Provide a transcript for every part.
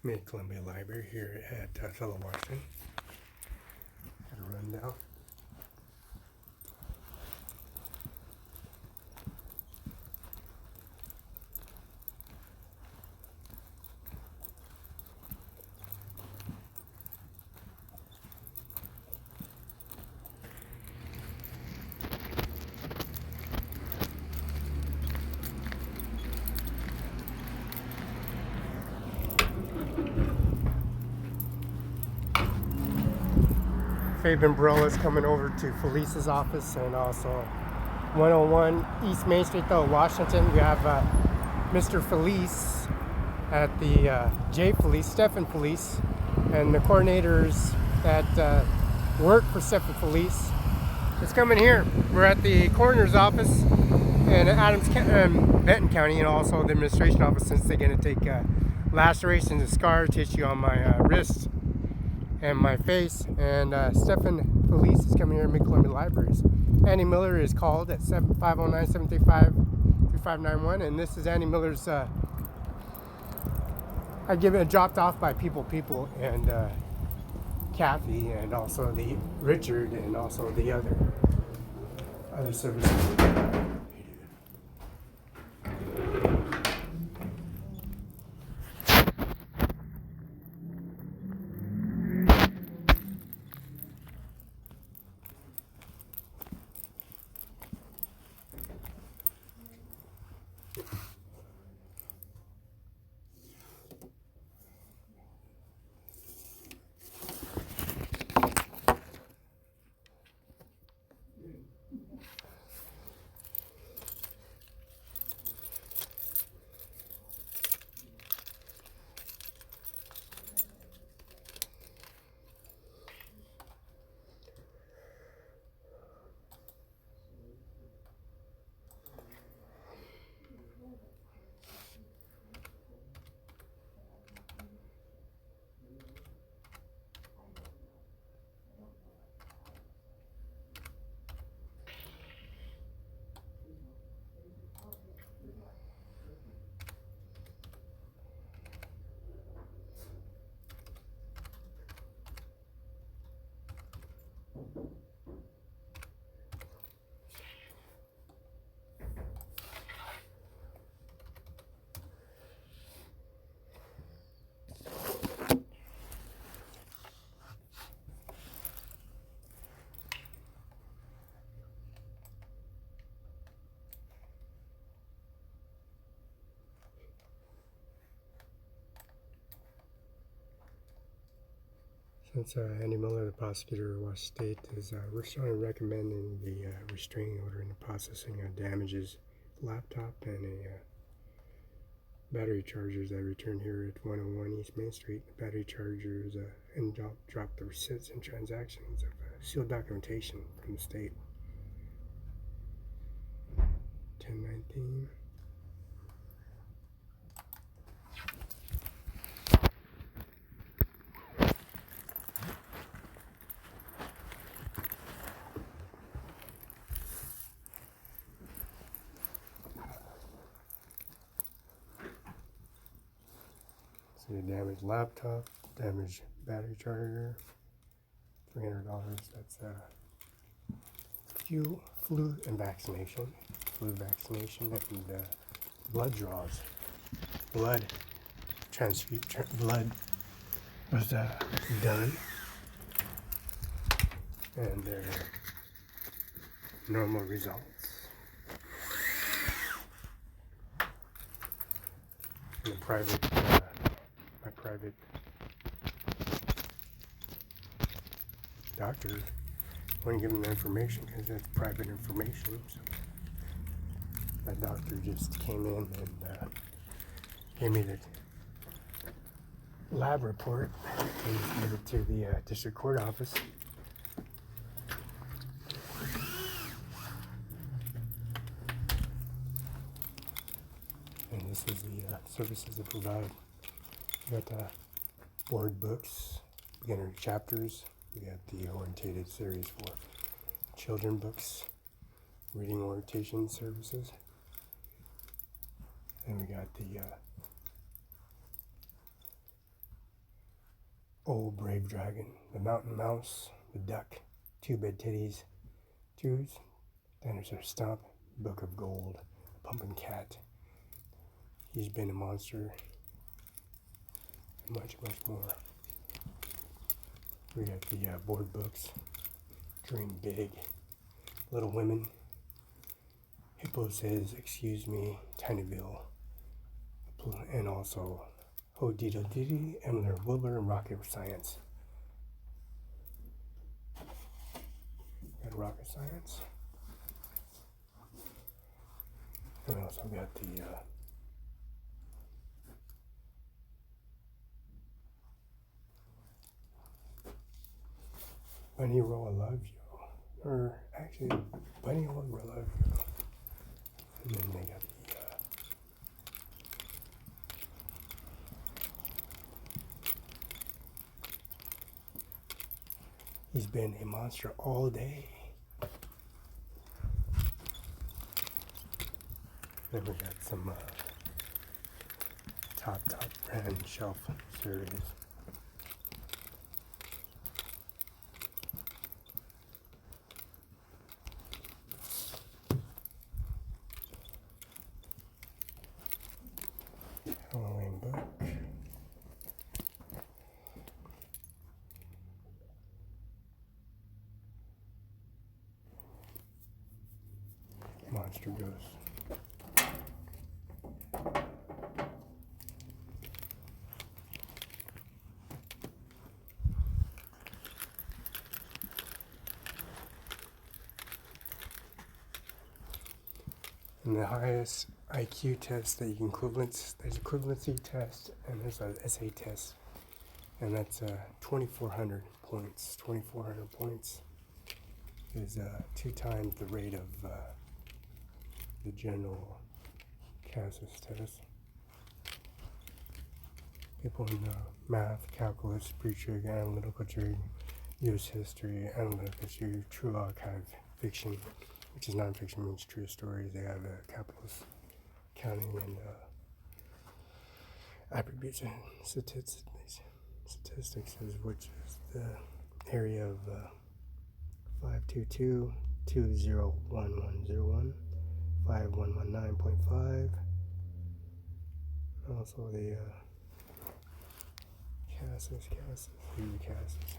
Mid-Columbia Library here at Othello, Washington. Got a rundown. Felix Barela is coming over to Felix's office, and also 101 East Main Street, though, Washington. We have Mr. Felix at the J. Felix, Stephen Felix, and the coordinators that work for Stephen Felix. It's coming here. We're at the coroner's office in Benton County, and also the administration office, since they're going to take lacerations and scar tissue on my wrist and my face. And Stephen Felix is coming here at Mid-Columbia Libraries. Andy Miller is called at 509-735-3591, and this is Andy Miller's. I give it dropped off by people and Kathy, and also the Richard, and also the other services. Since Andy Miller, the prosecutor of Washington State, is we're strongly recommending the restraining order and the processing of damages, laptop and a battery chargers that returned here at 101 East Main Street. The battery chargers and dropped the receipts and transactions of sealed documentation from the state. 1019. See a damaged laptop, damaged battery charger, $300. That's flu vaccination, and blood draws. Blood was done, and their normal results. And the my private doctor wouldn't give them the information because it's private information. So that doctor just came in and gave me the lab report and gave it to the district court office. And this is the services they provide. We got board books, beginner chapters. We got the orientated series for children books, reading orientation services. And we got the Old Brave Dragon, the Mountain Mouse, the Duck, Two Bed Titties, Twos, Dinosaur Stomp, Book of Gold, Pumpkin Cat. He's Been a Monster, and much, much more. We got the board books, Dream Big, Little Women, Hippo Says Excuse Me, Tinyville, and also Ho Dido Diddy, Emler Wilbur, and Rocket Science. Got Rocket Science. And we also got the Bunny Roll I Love You. Or actually, Bunny Roll I Love You. And then they got the He's Been a Monster All Day. Then we got some top brand shelf series. Halloween book. Monster Ghost. And the highest IQ test that you can there's equivalency test and there's an essay test. And that's 2,400 points. 2,400 points is 2 times the rate of the general CASAS test. People in math, calculus, pre-trig, analytical trig, U.S. history, analytical trig, true archive, fiction, which is nonfiction, means true stories. They have calculus, counting, and attributes and statistics, which is the area of 522.201101, 5119.5. Also the CASAS,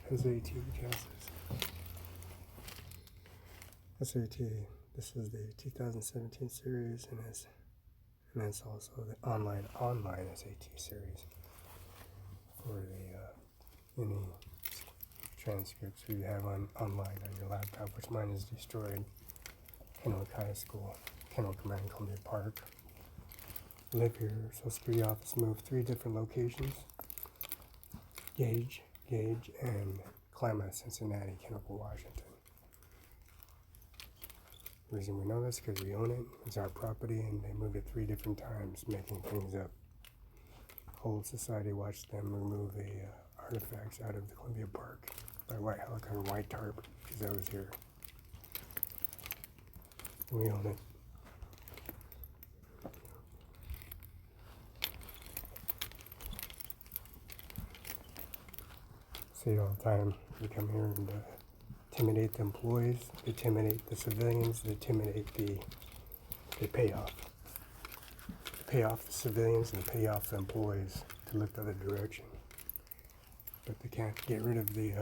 SAT CASAS. SAT, this is the 2017 series, and it's also the online SAT series for the any transcripts you have online on your laptop, which mine is destroyed. Kennewick High School, Kennewick Command, Columbia Park. Live here, Social Security office, moved 3 different locations. Gage, and Klamath, Cincinnati, Kennewick, Washington. The reason we know this is because we own it. It's our property, and they moved it 3 different times, making things up. Whole society watched them remove artifacts out of the Columbia Park by white helicopter, white tarp, because I was here. We own it. See it all the time. We come here and intimidate the employees, intimidate the civilians, intimidate they pay off. Pay off the civilians and pay off the employees to look the other direction. But they can't get rid of the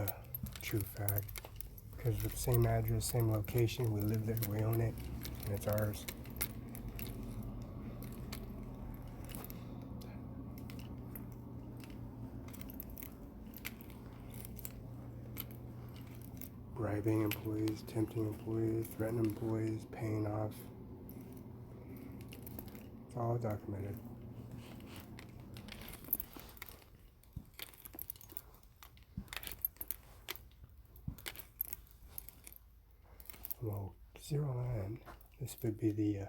true fact, because with the same address, same location, we live there, we own it, and it's ours. Bribing employees, tempting employees, threatening employees, paying off. It's all documented. Well, 09, this would be the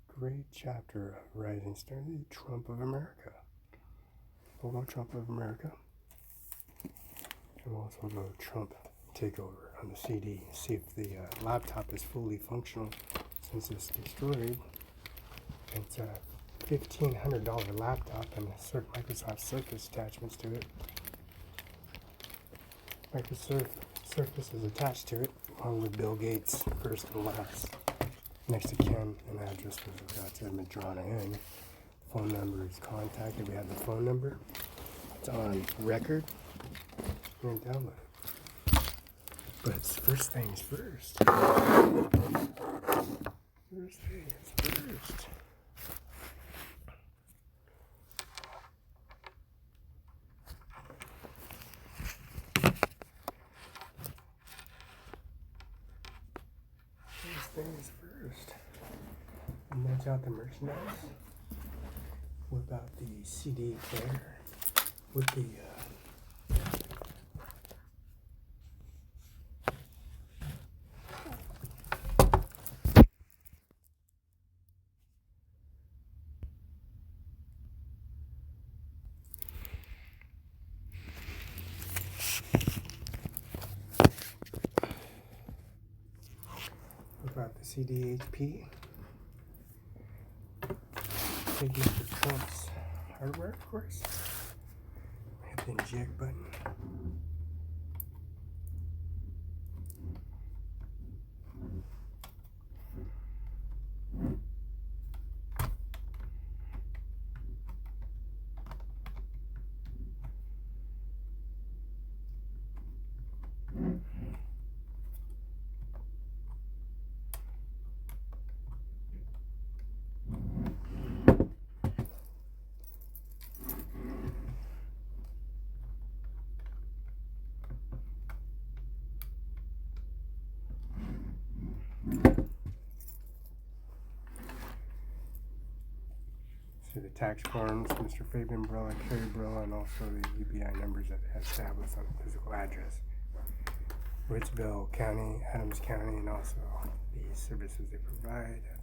great chapter of Rising Star, the Trump of America. We'll go Trump of America. And we'll also go Trump takeover on the CD. See if the laptop is fully functional since it's destroyed. It's $1,500 laptop and Microsoft Surface attachments to it. Microsoft Surface is attached to it, along with Bill Gates, first and last. Next to Ken, an address was been drawn in. Phone number is contacted. We have the phone number. It's on record. And download it. But it's first things first. First things first. First things first. Match out the merchandise. What about the CD player with the what about the CDHP? Take Mr. Trump's hardware, of course. Hit the inject button. See the tax forms, Mr. Felix Barela, Kerry Barela, and also the UBI numbers that have established on the physical address. Ritzville County, Adams County, and also the services they provide at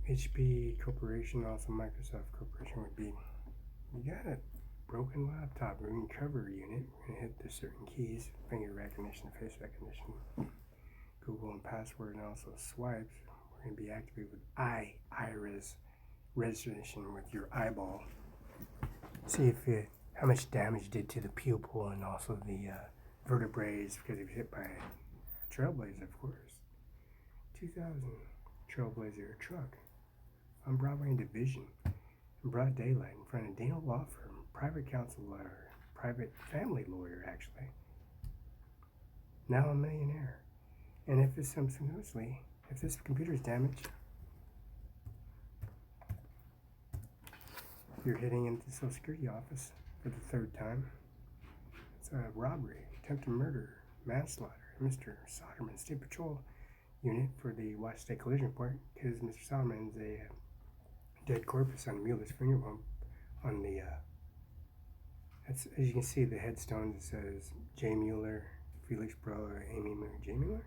the HP Corporation, also Microsoft Corporation would be, you got a broken laptop, we're going to cover a unit, we're going to hit the certain keys, finger recognition, face recognition, Google and password, and also swipes. We're going to be activated with iris registration with your eyeball. See if how much damage it did to the pupil and also the vertebrae, because it was hit by a Trailblazer, of course. 2000 Trailblazer truck on Broadway and Division in broad daylight in front of Dana Law Firm, private counsel lawyer, private family lawyer actually. Now a millionaire. And if it's if this computer is damaged, you're heading into the Social Security office for the third time. It's a robbery, attempted murder, manslaughter. Mr. Soderman, State Patrol Unit for the Washington State Collision Report, because Mr. Soderman is a dead corpus on Mueller's funeral home. On the, as you can see, the headstone that says J. Mueller, Felix Barela, Amy Mueller, J. Mueller.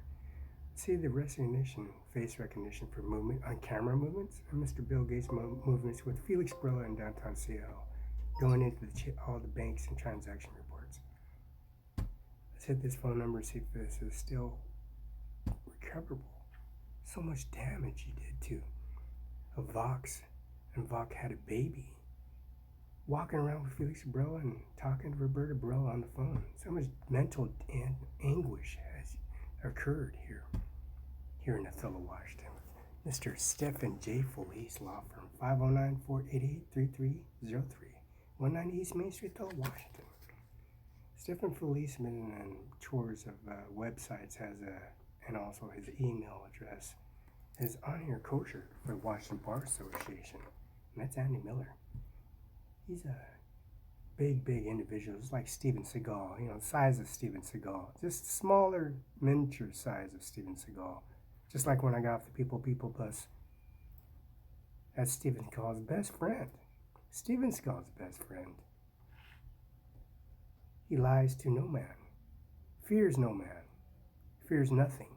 See the recognition, face recognition for movement on camera movements, and Mr. Bill Gates movements with Felix Barela in downtown Seattle, going into all the banks and transaction reports. Let's hit this phone number and see if this is still recoverable. So much damage he did to a Vox, and Vox had a baby. Walking around with Felix Barela and talking to Roberta Barela on the phone. So much mental anguish has occurred here in Othello, Washington. Mr. Stephen J. Felice Law Firm, 509-488-3303, 190 East Main Street, Othello, Washington. Stephen Felice has been on tours of websites, and also his email address is on here kosher for Washington Bar Association. And that's Andy Miller. He's a big individual. It's like Steven Seagal, the size of Steven Seagal. Just smaller, miniature size of Steven Seagal. Just like when I got off the People bus. That's Steven Seagal's best friend. Steven Seagal's best friend. He lies to no man. Fears no man. Fears nothing.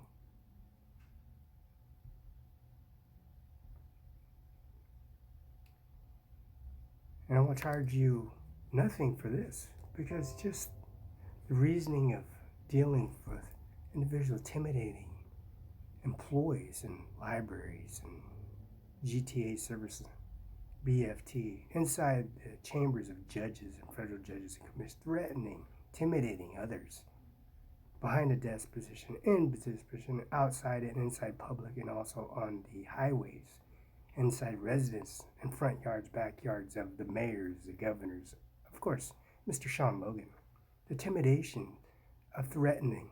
And I will charge you nothing for this, because just the reasoning of dealing with individuals intimidating employees in libraries and GTA services, BFT, inside the chambers of judges and federal judges and commissioners, threatening, intimidating others, behind a desk position, in business position, outside and inside public, and also on the highways, inside residence and front yards, backyards of the mayors, the governors, of course, Mr. Sean Logan. The intimidation of threatening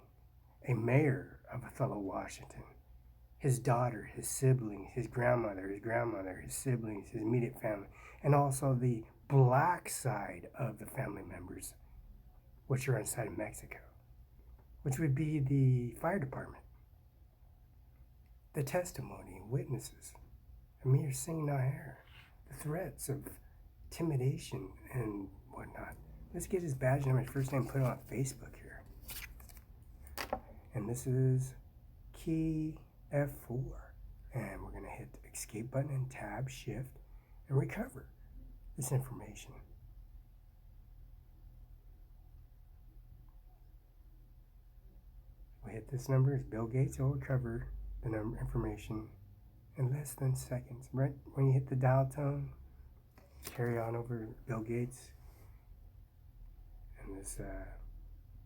a mayor of Othello, Washington, his daughter, his siblings, his grandmother, his siblings, his immediate family, and also the black side of the family members, which are inside of Mexico, which would be the fire department. The testimony, witnesses, Ajmer Singh Nijjar, the threats of intimidation and whatnot. Let's get his badge number, his first name, put it on Facebook here. And this is key F4. And we're going to hit the escape button and tab, shift, and recover this information. We hit this number, it's Bill Gates. It will recover the number information in less than seconds. Right when you hit the dial tone, carry on over Bill Gates. And this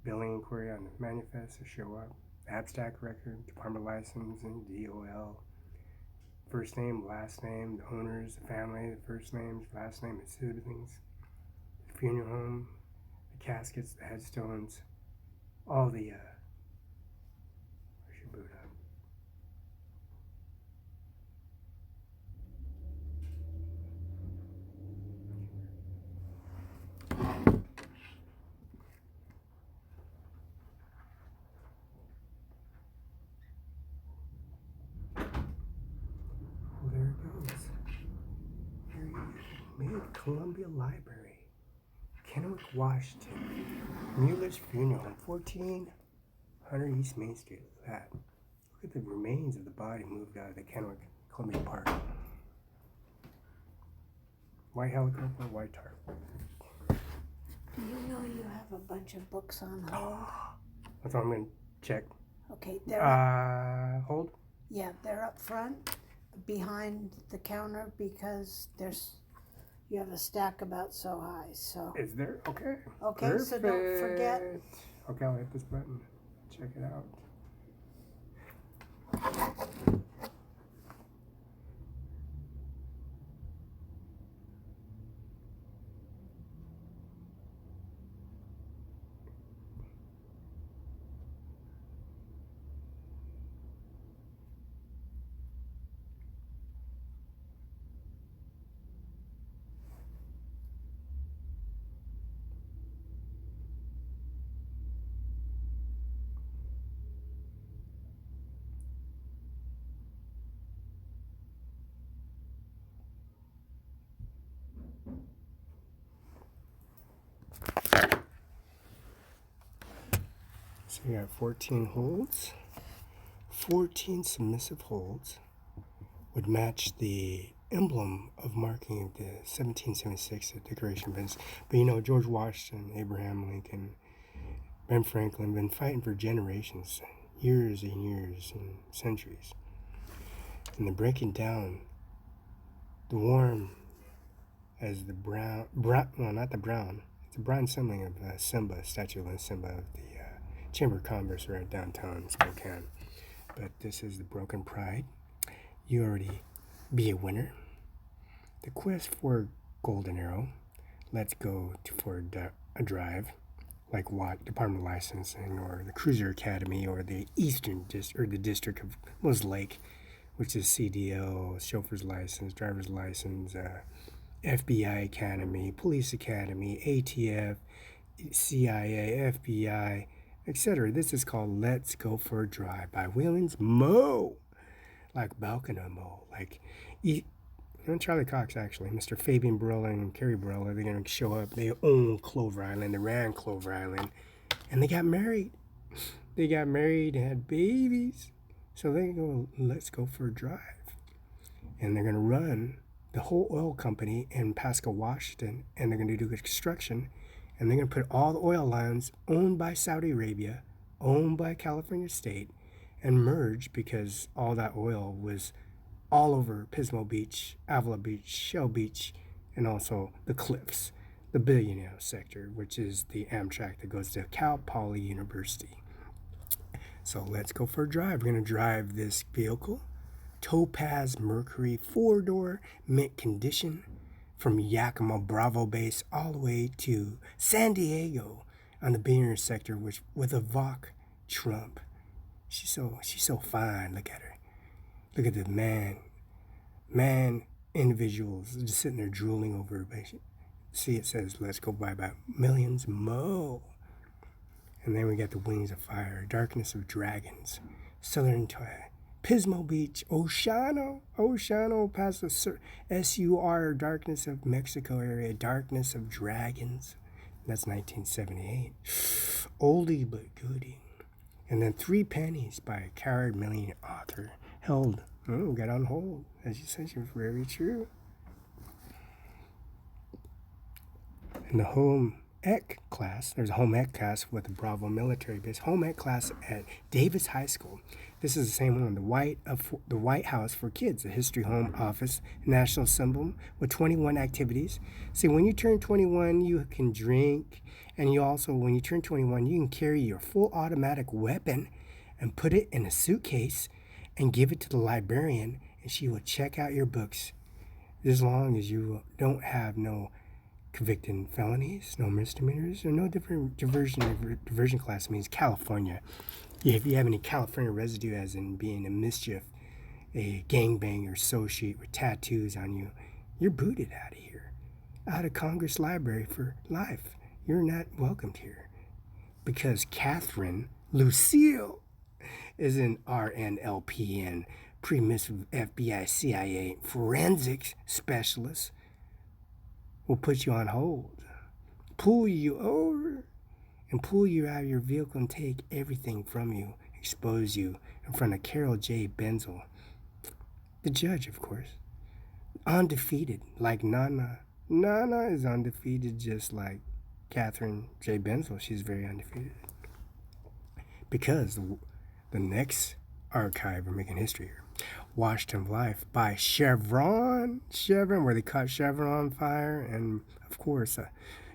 billing inquiry on the manifest will show up. Abstract record, department licensing, DOL, first name, last name, the owners, the family, the first names, last name, and siblings, the funeral home, the caskets, the headstones, all the I should boot up. There it goes. Here he is. Mid-Columbia Library, Kennewick, Washington. Mueller's Funeral Home, 1400 East Main Street. Look at that. Look at the remains of the body moved out of the Kennewick Columbia Park. White helicopter, white tarp. Do you know you have a bunch of books on hold? That's all I'm going to check. Okay, they're hold. Yeah, they're up front, behind the counter, because you have a stack about so high. So Is there? Okay. Okay, Perfect. so don't forget. Okay, I'll hit this button. Check it out. So we got 14 holds. 14 submissive holds would match the emblem of marking the 1776 Declaration of Independence. But you know, George Washington, Abraham Lincoln, Ben Franklin been fighting for generations, years and years and centuries. And they're breaking down the warm as the brown, well, not the brown, it's a brown symbol of Simba, statue of Simba of the Chamber of Commerce right downtown in Spokane. But this is the Broken Pride. You already be a winner. The quest for Golden Arrow. Let's go for a drive, like what Department of Licensing or the Cruiser Academy or the Eastern District or the District of Moose Lake, which is CDL, chauffeur's license, driver's license, FBI Academy, Police Academy, ATF, CIA, FBI, etc. This is called Let's Go for a Drive by Williams Mo. Like Balcony Mo. Like Charlie Cox, actually. Mr. Fabian Barela and Carrie Barela, they're going to show up. They own Clover Island. They ran Clover Island. And they got married. They got married and had babies. So they go, let's go for a drive. And they're going to run the whole oil company in Pasco, Washington. And they're going to do construction. And they're going to put all the oil lines owned by Saudi Arabia, owned by California State, and merged because all that oil was all over Pismo Beach, Avila Beach, Shell Beach, and also the cliffs, the Billionaire sector, which is the Amtrak that goes to Cal Poly University. So let's go for a drive. We're going to drive this vehicle, Topaz Mercury 4-door, mint condition, from Yakima Bravo base all the way to San Diego on the Billionaire sector, which with a Voc Trump. She's so fine. Look at her. Look at the man individuals just sitting there drooling over her. See, it says, let's go by about millions mo. And then we got the Wings of Fire, Darkness of Dragons, Southern Twilight, Pismo Beach, Oceano, past the SUR, Darkness of Mexico area, Darkness of Dragons. That's 1978. Oldie but goodie. And then Three Pennies by a coward millionaire author. Got on hold. As you said, she was very true. In the home ec class, there's a home ec class with the Bravo military base. Home ec class at Davis High School. This is the same one, the White House for Kids, the History Home Office, national symbol with 21 activities. See, when you turn 21, you can drink, and you also, when you turn 21, you can carry your full automatic weapon and put it in a suitcase and give it to the librarian, and she will check out your books as long as you don't have no convicted felonies, no misdemeanors, or no different diversion class means California. If you have any California residue, as in being a mischief, a gangbanger associate with tattoos on you, you're booted out of here, out of Congress Library for life. You're not welcomed here, because Catherine Lucille is an RNLPN, pre-missive FBI CIA forensics specialist, will put you on hold, pull you over, and pull you out of your vehicle and take everything from you, expose you in front of Carol J. Benzel, the judge, of course. Undefeated, like Nana. Nana is undefeated just like Catherine J. Benzel. She's very undefeated. Because the next archive, we're making history here. Washington Life by Chevron, where they caught Chevron on fire, and of course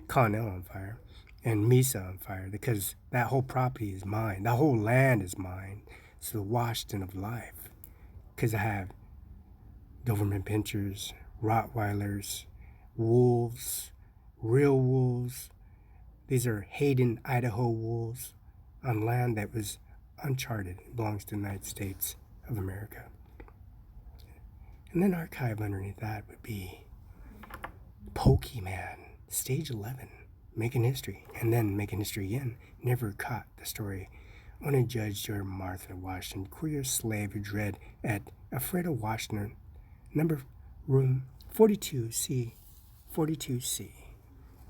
Connell on fire, and Mesa on fire, because that whole property is mine. That whole land is mine. It's the Washington of life. Because I have Doberman Pinschers, Rottweilers, wolves, real wolves. These are Hayden, Idaho wolves on land that was uncharted. It belongs to the United States of America. And then archive underneath that would be Pokemon, Stage 11, Making History, and then Making History again, Never Caught the Story. On a Judge George Martha Washington, queer slave who dread at Alfredo Washington, room 42C,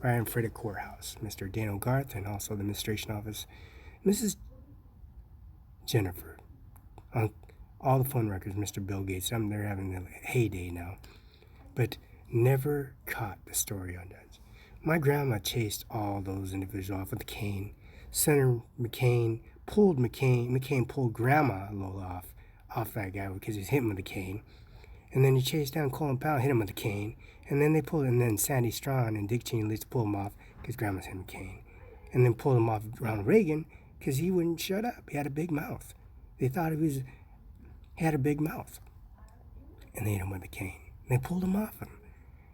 Ryan Frederick Courthouse, Mr. Daniel Garth, and also the administration office, Mrs. Jennifer. On all the phone records, Mr. Bill Gates. They're having a heyday now. But never caught the story on that. My grandma chased all those individuals off with a cane. Senator McCain pulled Grandma Lola off that guy because he was hitting with a cane. And then he chased down Colin Powell, hit him with a cane. And then Sandy Strawn and Dick Cheney to pull him off because Grandma's hitting with a cane. And then pulled him off Ronald Reagan because he wouldn't shut up. He had a big mouth. They thought he had a big mouth. And they hit him with a cane. And they pulled him off him.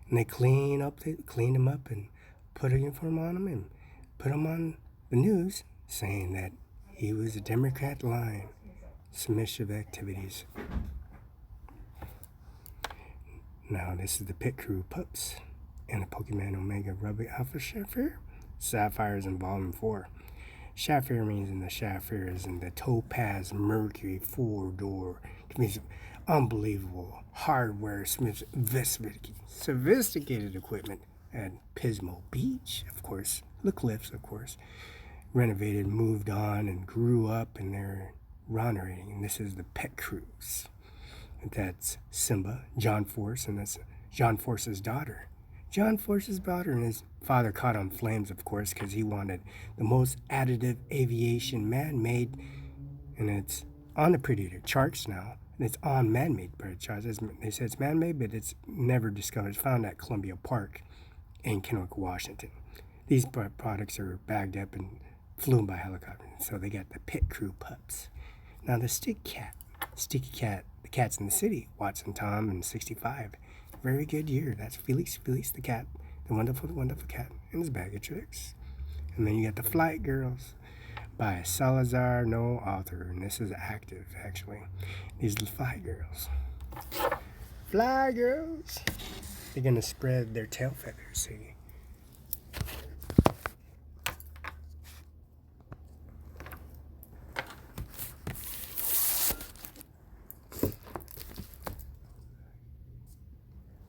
And they cleaned him up and put a uniform on him and put him on the news saying that he was a Democrat lying, submissive activities. Now this is the Pit Crew Pups and the Pokemon Omega Ruby Alpha Sapphire. Sapphires in Volume 4. Sapphire means in the Sapphires in the Topaz Mercury 4-door. It means unbelievable hardware, sophisticated equipment at Pismo Beach, of course. The cliffs, of course. Renovated, moved on, and grew up, and they're renovating. And this is the Pet Crews. That's Simba, John Force, and that's John Force's daughter. John Force's daughter, and his father caught on flames, of course, because he wanted the most additive aviation man-made, and it's on the predator charts now. And it's on man-made bird charts. They say it's man-made, but it's never discovered. It's found at Columbia Park in Kennewick, Washington. These products are bagged up and flown by helicopter. So they got the pit crew pups. Now the sticky cat, the cats in the city, Watson Tom and 65. Very good year. That's Felix the cat, the wonderful cat, and his bag of tricks. And then you got the Flight Girls by Salazar, no author, and this is active actually. These are the Fly Girls. Fly Girls. They're gonna spread their tail feathers, see.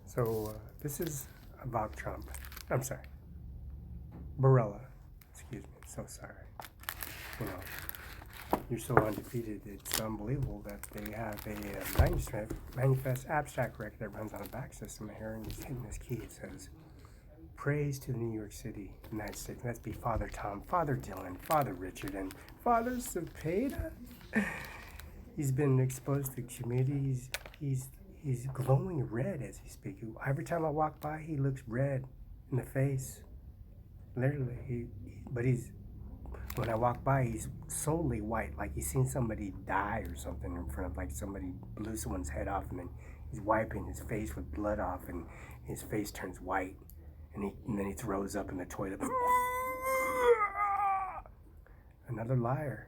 So this is about Trump. I'm sorry. Barela. Excuse me. So sorry. You know, you're so undefeated. It's unbelievable that they have a manifest abstract record that runs on a back system here, and he's hitting this key. It says, "Praise to the New York City, United States." Let's be Father Tom, Father Dylan, Father Richard, and Father Cepeda. He's been exposed to communities. He's glowing red as he speaks. Every time I walk by, he looks red in the face. Literally, when I walk by, he's solely white, like he's seen somebody die or something in front of, like somebody blew someone's head off, and then he's wiping his face with blood off, and his face turns white, and then he throws up in the toilet. Another liar.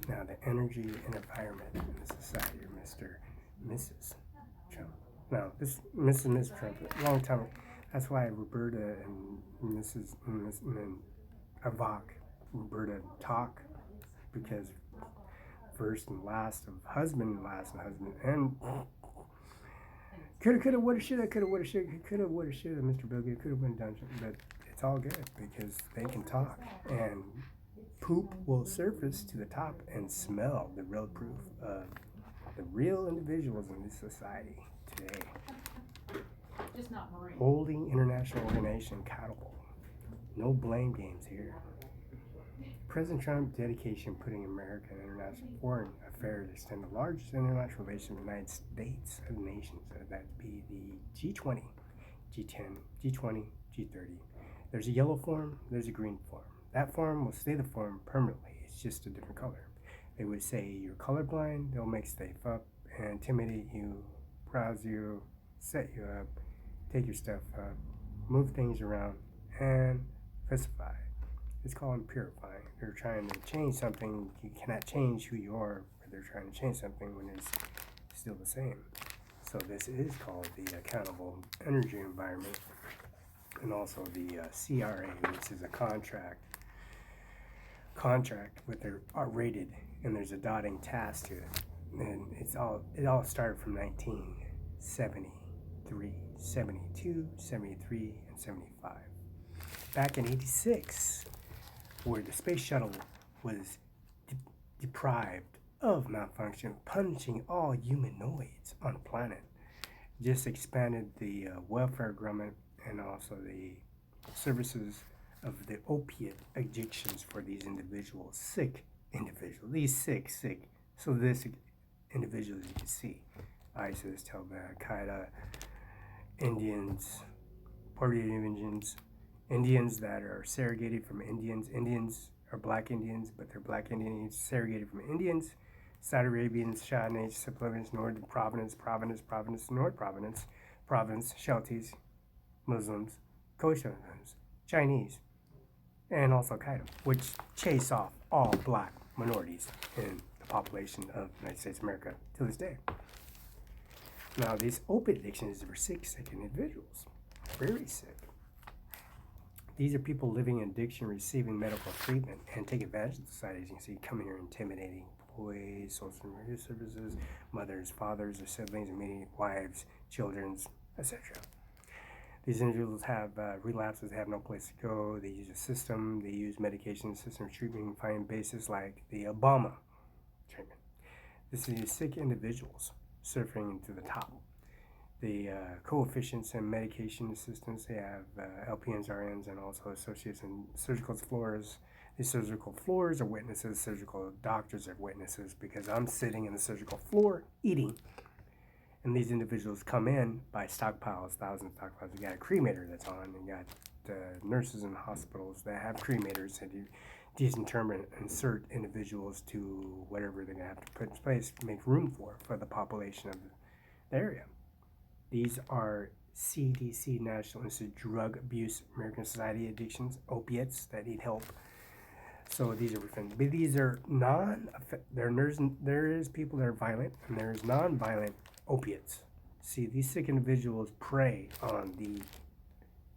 Now, the energy and environment in the society of Mr. and Mrs. Trump. Now, this Mrs. and Miss Trump, a long time. That's why Roberta and Mrs. and Evanka, Roberta talk, because first and last of husband, and coulda, woulda, shoulda, Mr. Bill Gates could have been done, but it's all good because they can talk, and poop will surface to the top and smell the real proof of the real individuals in this society today. Just not marine. Holding international organization accountable. No blame games here. President Trump's dedication putting America and international foreign affairs extend the largest international relations of the United States of nations. That'd be the G20, G10, G20, G30. There's a yellow form, there's a green form. That form will stay the form permanently. It's just a different color. They would say you're colorblind, they'll make stuff up, and intimidate you, browse you, set you up, take your stuff up, move things around, and specify. It's called purifying. They're trying to change something. You cannot change who you are, but they're trying to change something when it's still the same. So this is called the accountable energy environment, and also the CRA, which is a contract with their rated, and there's a dotting task to it, and it all started from 1973, 72, 73, and 75. Back in 86, where the space shuttle was deprived of malfunction, punishing all humanoids on the planet, just expanded the welfare government and also the services of the opiate addictions for these individuals, sick individuals, these sick. So this individuals you can see, ISIS, Taliban, Al-Qaeda, Indians, Puerto Rican Indians that are surrogated from Indians are black Indians, but they're black Indians surrogated from Indians, Saudi Arabians, Shahnays, Supplements, North Providence, North Province, Shelties, Muslims, Koshans, Chinese, and also Al-Qaeda, which chase off all black minorities in the population of the United States of America to this day. Now, these opiate addictions were sick individuals, very sick. These are people living in addiction, receiving medical treatment, and take advantage of society. As you can see, coming here intimidating employees, social media services, mothers, fathers, their siblings, immediate wives, children, etc. These individuals have relapses, they have no place to go, they use a system, they use medication, system treatment, finding bases like the Obama treatment. This is sick individuals surfing to the top. the coefficients and medication assistants. They have LPNs, RNs, and also associates in surgical floors. These surgical floors are witnesses. Surgical doctors are witnesses because I'm sitting in the surgical floor eating. And these individuals come in by stockpiles, thousands of stockpiles. You got a cremator that's on, and you got nurses in hospitals that have cremators and you disinterment, insert individuals to whatever they're going to have to put in place to make room for the population of the area. These are CDC, National Institute of Drug Abuse, American Society of Addictions, opiates that need help. So these are different. But these are there is people that are violent, and there's non-violent opiates. See, these sick individuals prey on the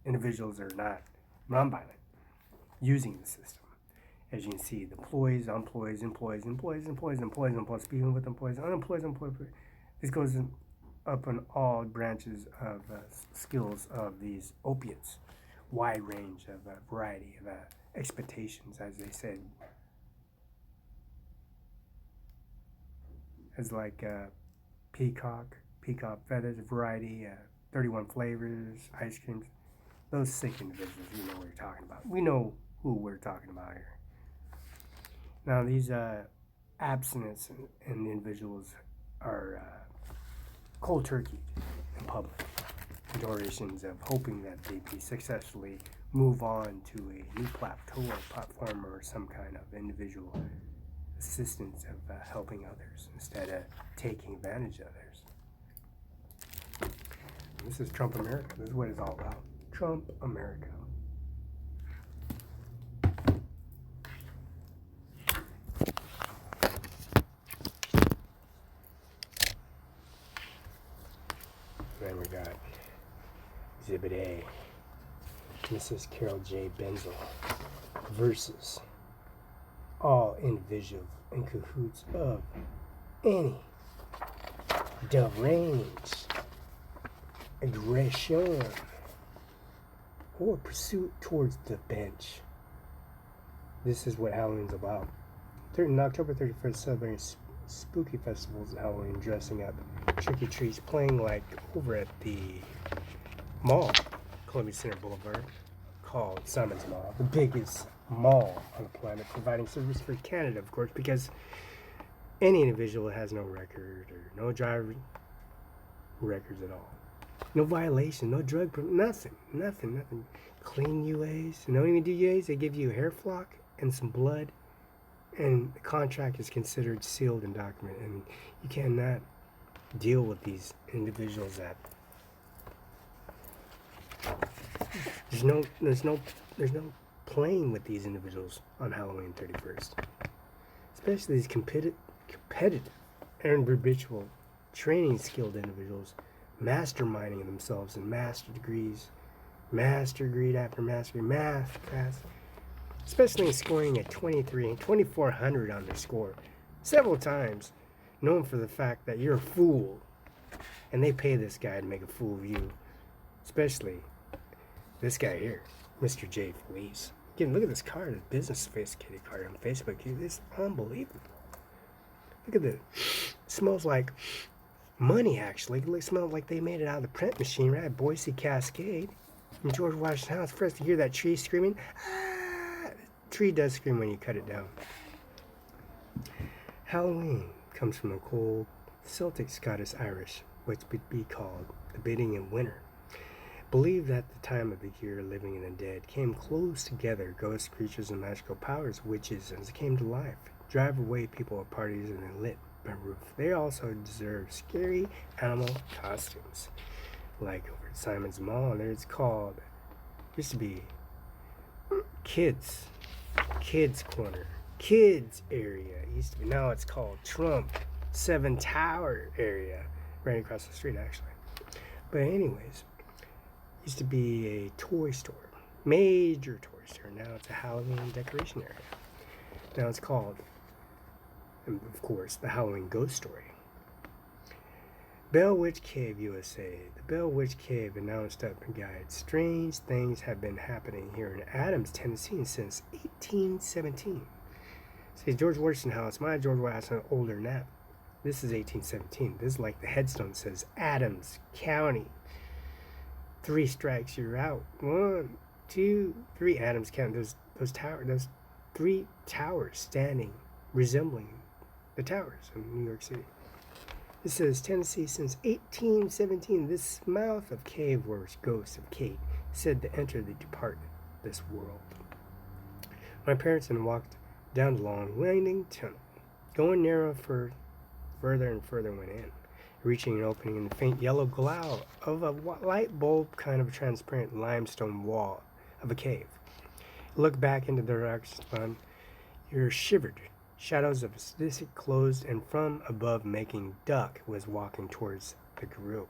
individuals that are not non-violent, using the system. As you can see, the employees, employees, speaking with employees, unemployed, employees. This goes up in all branches of skills of these opiates. Wide range of variety of expectations, as they said. As like peacock feathers, variety, 31 flavors, ice creams. Those sick individuals, you know what we're talking about. We know who we're talking about here. Now these abstinence and individuals are cold turkey in public. Durations of hoping that they be successfully move on to a new plateau or platform or some kind of individual assistance of helping others instead of taking advantage of others. This is Trump America. This is what it's all about. Trump America. Then we got Exhibit A, Mrs. Carol J. Benzel versus all individuals in cahoots of any deranged aggression or pursuit towards the bench. This is what Halloween's about. October 31st, celebrating spooky festivals and Halloween, dressing up, trick-or-treats, playing like over at the mall, Columbia Center Boulevard, called Simon's Mall, the biggest mall on the planet, providing service for Canada, of course, because any individual that has no record or no driver records at all, no violation, no drug, nothing. Clean UAs, they don't even do UAs, they give you a hair flock and some blood, and the contract is considered sealed and documented, and you cannot deal with these individuals that there's no playing with these individuals on Halloween 31st, especially these competitive and habitual training skilled individuals masterminding themselves in master degree after master degree, math class, especially in scoring at 2,400 on their score several times, known for the fact that you're a fool, and they pay this guy to make a fool of you, especially this guy here, Mr. J. Felice. Again, look at this card, this business sophisticated card on Facebook. It's unbelievable. Look at this. It smells like money, actually. It smells like they made it out of the print machine, right? Boise Cascade. From George Washington House. First, to hear that tree screaming. Ah! The tree does scream when you cut it down. Halloween comes from the cold Celtic Scottish Irish, which would be called the bidding in winter. Believed that the time of the year living and the dead came close together, ghosts, creatures, and magical powers, witches, as they came to life, drive away people at parties and then lit by roof. They also deserve scary animal costumes, like over at Simon's Mall. It's called, used to be Kids Corner, Kids area. It used to be, now it's called Trump 7 Tower area, right across the street actually. But anyways, used to be a toy store, major toy store. Now it's a Halloween decoration area. Now it's called, and of course, the Halloween Ghost Story. Bell Witch Cave, USA. The Bell Witch Cave announced up and guide. Strange things have been happening here in Adams, Tennessee since 1817. See, George Washington House, my George Washington older than that. This is 1817. This is like the headstone says, Adams County. 3 strikes, you're out. 1, 2, 3. Adams County. Those 3 towers standing, resembling the towers of New York City. It says, Tennessee since 1817. This mouth of cave where ghosts of Kate said to enter the departed this world. My parents then walked down the long, winding tunnel, going narrow further and further went in, reaching an opening in the faint yellow glow of a light bulb kind of transparent limestone wall of a cave. Look back into the dark sun, you're shivered. Shadows of a static closed, and from above making duck was walking towards the group.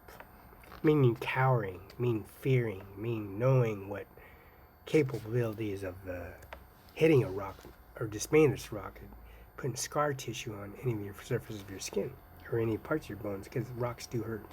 Meaning cowering, mean fearing, mean knowing what capabilities of hitting a rock or dismaying this rock and putting scar tissue on any of your surface of your skin or any parts of your bones, because rocks do hurt.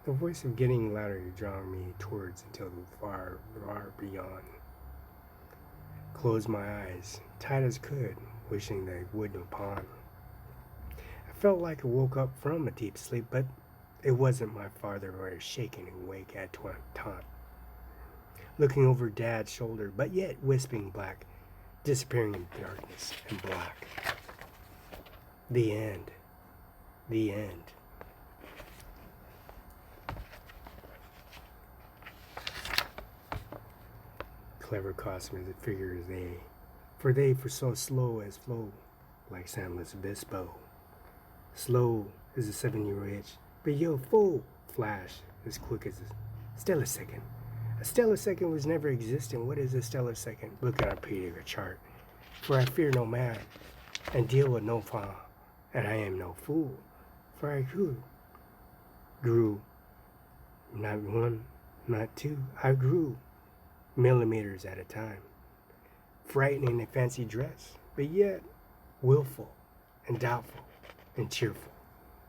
The voice of getting louder, drawing me towards until far, far beyond. Closed my eyes, tight as could, wishing they wouldn't upon. I felt like I woke up from a deep sleep, but it wasn't my father who was shaking awake at taunt. Looking over Dad's shoulder, but yet wisping black, disappearing in darkness and black. The end. The end. Clever cosmic figures they for so slow as flow, like Samlet's Bispo. Slow as a 7-year itch, but yo, full flash as quick as a stellar second. A stellar second was never existent. What is a stellar second? Look at our periodic chart. For I fear no man, and deal with no foul, and I am no fool. For I grew, not 1, not 2, I grew. Millimeters at a time, frightening in fancy dress, but yet willful and doubtful and cheerful.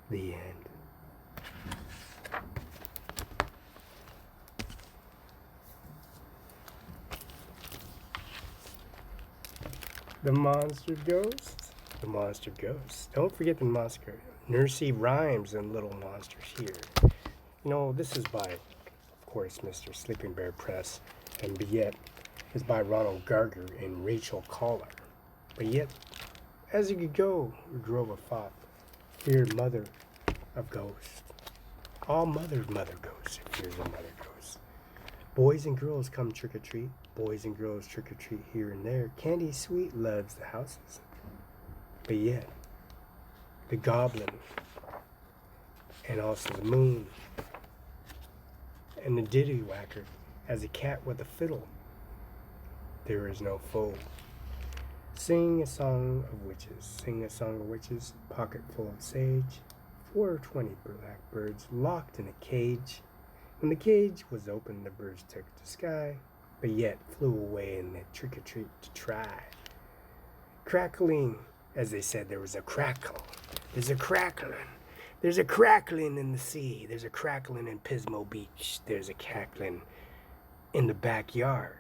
The end. The monster ghost. The monster ghost. Don't forget the monster. Nursery rhymes and little monsters here. You know, this is by, of course, Mr. Sleeping Bear Press. And yet is by Ronald Gardner and Rachel Collar. But yet, as you could go, you drove a thought, feared mother of ghosts. All mother ghosts, fears a mother ghost. Boys and girls come trick-or-treat, boys and girls trick-or-treat here and there. Candy Sweet loves the houses. But yet, the goblin, and also the moon, and the diddy whacker, as a cat with a fiddle, there is no foe. Sing a song of witches, pocket full of sage, 420 blackbirds locked in a cage. When the cage was opened, the birds took to sky, but yet flew away in the trick-or-treat to try. Crackling, as they said, there was a crackle. There's a crackling. There's a crackling in the sea. There's a crackling in Pismo Beach. There's a crackling in the backyard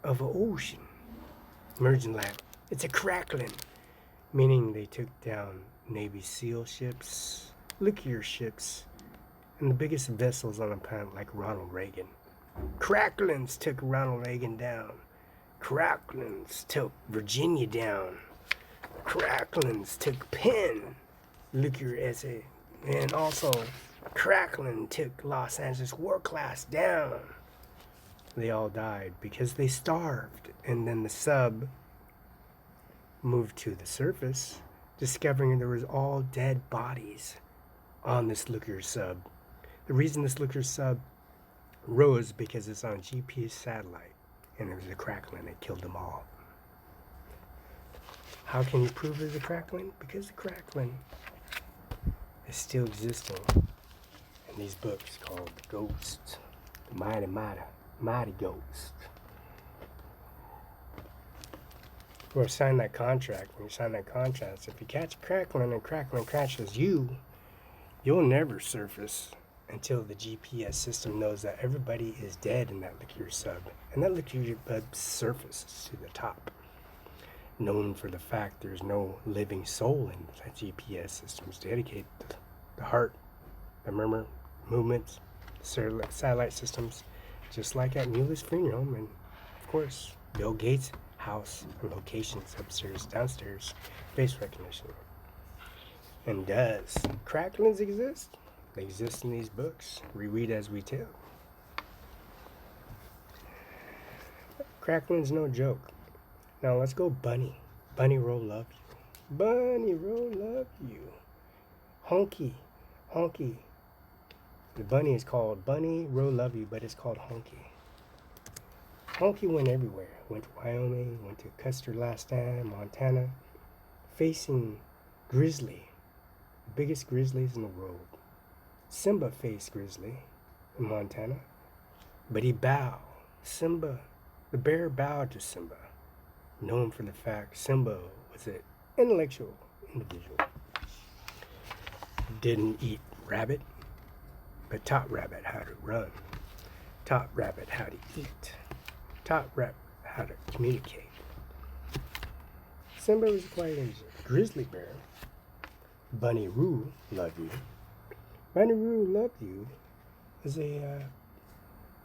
of an ocean. Merging lab. It's a crackling, meaning they took down Navy SEAL ships, liquor ships, and the biggest vessels on the planet like Ronald Reagan. Cracklins took Ronald Reagan down. Cracklins took Virginia down. Cracklins took Penn, liquor essay, and also Cracklin took Los Angeles World Class down. They all died because they starved, and then the sub moved to the surface, discovering there was all dead bodies on this liquor sub. The reason this liquor sub rose because it's on GPS satellite, and there was a crackling that killed them all. How can you prove there's a crackling? Because the crackling is still existing in these books called Ghost, the Mighty Ghost. or sign that contract. When you sign that contract, if you catch crackling and crackling crashes you'll never surface until the GPS system knows that everybody is dead in that liquor sub, and that liquor sub surfaces to the top. Known for the fact there's no living soul in that GPS systems dedicated to the heart, the murmur, movements, satellite systems, just like at Mueller's funeral, and of course, Bill Gates' house and locations upstairs, downstairs, face recognition. And does cracklings exist? They exist in these books. Reread as we tell. Crackling's no joke. Now let's go bunny. Bunny roll love you. Bunny roll love you. Honky. Honky. The bunny is called Bunny roll love you, but it's called Honky. Honky went everywhere. Went to Wyoming, went to Custer last time, Montana, facing grizzly. The biggest grizzlies in the world. Simba faced grizzly in Montana, but he bowed. Simba, the bear bowed to Simba, known for the fact Simba was an intellectual individual. Didn't eat rabbit, but taught rabbit how to run, taught rabbit how to eat, taught rabbit how to communicate. Simba was quite a grizzly bear. Bunny Roo, love you. Bunny Roo, love you is a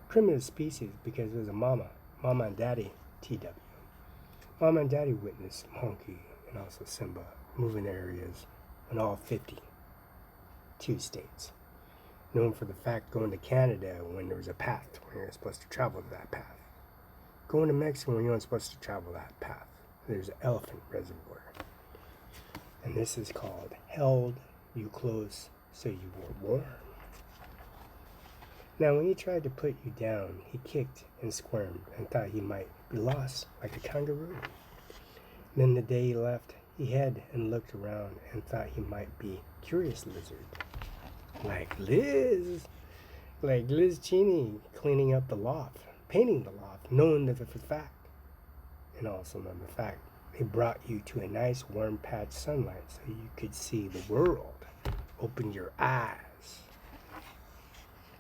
primitive species because it was a mama and daddy TW. Mama and daddy witnessed Honky and also Simba moving areas in all 52 states. Known for the fact going to Canada when there was a path when you're supposed to travel that path. Going to Mexico when you're not supposed to travel that path. There's an elephant reservoir. And this is called Held You Close So You Were Warm. Now when he tried to put you down, he kicked and squirmed and thought he might be lost like a kangaroo. Then the day he left, he hid and looked around and thought he might be curious lizard. Like Liz Cheney cleaning up the loft, painting the loft, knowing the fact. And also knowing the fact they brought you to a nice warm patch sunlight so you could see the world. Open your eyes.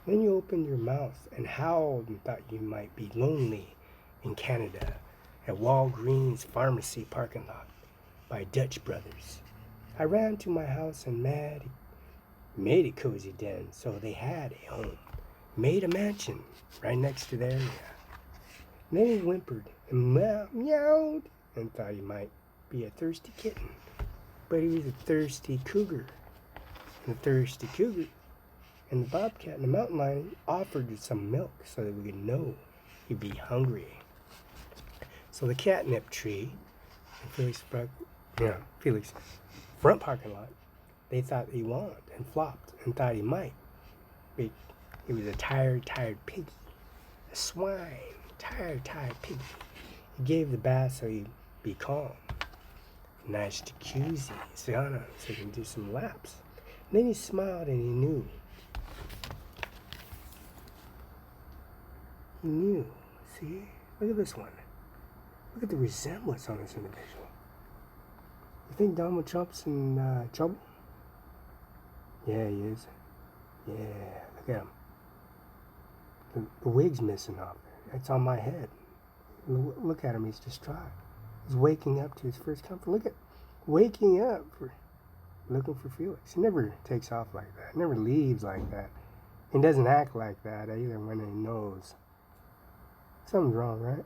Then you opened your mouth and howled and thought you might be lonely in Canada at Walgreens Pharmacy parking lot by Dutch Brothers. I ran to my house and made a cozy den so they had a home. Made a mansion right next to the area. And then he whimpered and meowed and thought he might be a thirsty kitten. But he was a thirsty cougar. And the thirsty cougar and the bobcat and the mountain lion offered some milk so that we could know he'd be hungry. So the catnip tree and Felix front parking lot, they thought he wanted and flopped and thought he might. But he was a tired piggy. A swine, tired piggy. He gave the bath so he'd be calm. Nice jacuzzi, sauna, so he can do some laps. And then he smiled and he knew. He knew. See? Look at this one. Look at the resemblance on this individual. You think Donald Trump's in trouble? Yeah, he is. Yeah, look at him. The wig's missing off there. It's on my head. Look at him, he's distraught. He's waking up to his first comfort. Look at waking up for looking for Felix. He never takes off like that. Never leaves like that. He doesn't act like that either when he knows something's wrong, right?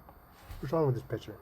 What's wrong with this picture?